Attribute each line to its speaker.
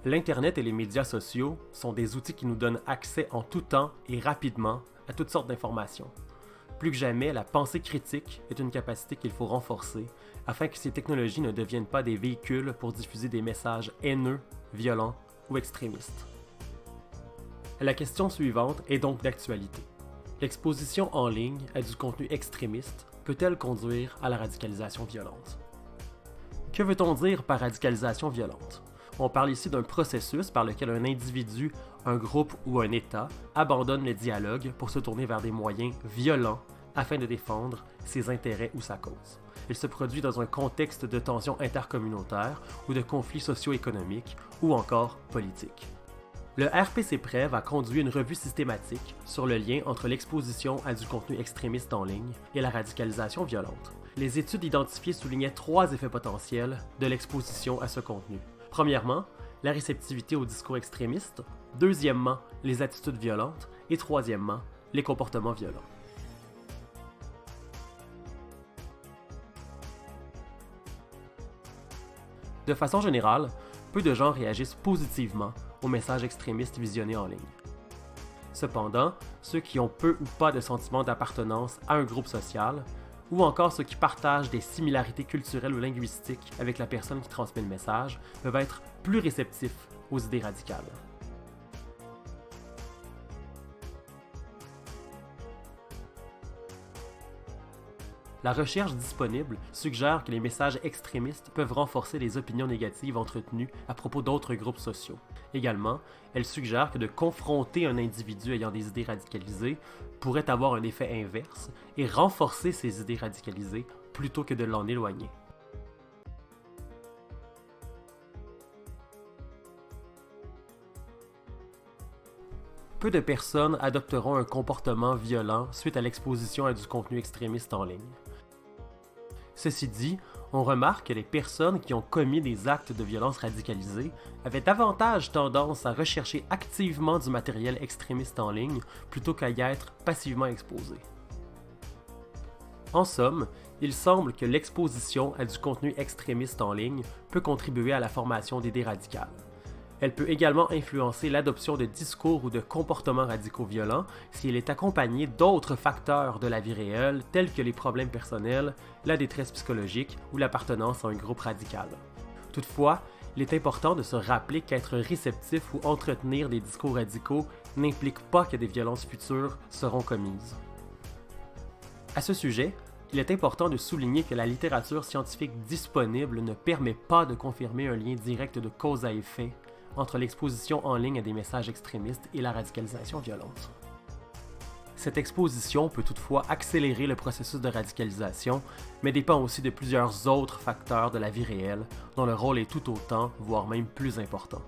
Speaker 1: L'Internet et les médias sociaux sont des outils qui nous donnent accès en tout temps et rapidement à toutes sortes d'informations. Plus que jamais, la pensée critique est une capacité qu'il faut renforcer afin que ces technologies ne deviennent pas des véhicules pour diffuser des messages haineux, violents ou extrémistes. La question suivante est donc d'actualité. L'exposition en ligne à du contenu extrémiste peut-elle conduire à la radicalisation violente? Que veut-on dire par radicalisation violente? On parle ici d'un processus par lequel un individu, un groupe ou un État abandonne le dialogue pour se tourner vers des moyens violents afin de défendre ses intérêts ou sa cause. Il se produit dans un contexte de tensions intercommunautaires ou de conflits socio-économiques ou encore politiques. Le RPC-Prev a conduit une revue systématique sur le lien entre l'exposition à du contenu extrémiste en ligne et la radicalisation violente. Les études identifiées soulignaient 3 effets potentiels de l'exposition à ce contenu. Premièrement, la réceptivité au discours extrémiste. Deuxièmement, les attitudes violentes. Et troisièmement, les comportements violents. De façon générale, peu de gens réagissent positivement aux messages extrémistes visionnés en ligne. Cependant, ceux qui ont peu ou pas de sentiment d'appartenance à un groupe social, ou encore ceux qui partagent des similarités culturelles ou linguistiques avec la personne qui transmet le message, peuvent être plus réceptifs aux idées radicales. La recherche disponible suggère que les messages extrémistes peuvent renforcer les opinions négatives entretenues à propos d'autres groupes sociaux. Également, elle suggère que de confronter un individu ayant des idées radicalisées pourrait avoir un effet inverse et renforcer ces idées radicalisées plutôt que de l'en éloigner. Peu de personnes adopteront un comportement violent suite à l'exposition à du contenu extrémiste en ligne. Ceci dit, on remarque que les personnes qui ont commis des actes de violence radicalisés avaient davantage tendance à rechercher activement du matériel extrémiste en ligne plutôt qu'à y être passivement exposées. En somme, il semble que l'exposition à du contenu extrémiste en ligne peut contribuer à la formation d'idées radicales. Elle peut également influencer l'adoption de discours ou de comportements radicaux violents si elle est accompagnée d'autres facteurs de la vie réelle tels que les problèmes personnels, la détresse psychologique ou l'appartenance à un groupe radical. Toutefois, il est important de se rappeler qu'être réceptif ou entretenir des discours radicaux n'implique pas que des violences futures seront commises. À ce sujet, il est important de souligner que la littérature scientifique disponible ne permet pas de confirmer un lien direct de cause à effet entre l'exposition en ligne à des messages extrémistes et la radicalisation violente. Cette exposition peut toutefois accélérer le processus de radicalisation, mais dépend aussi de plusieurs autres facteurs de la vie réelle, dont le rôle est tout autant, voire même plus important.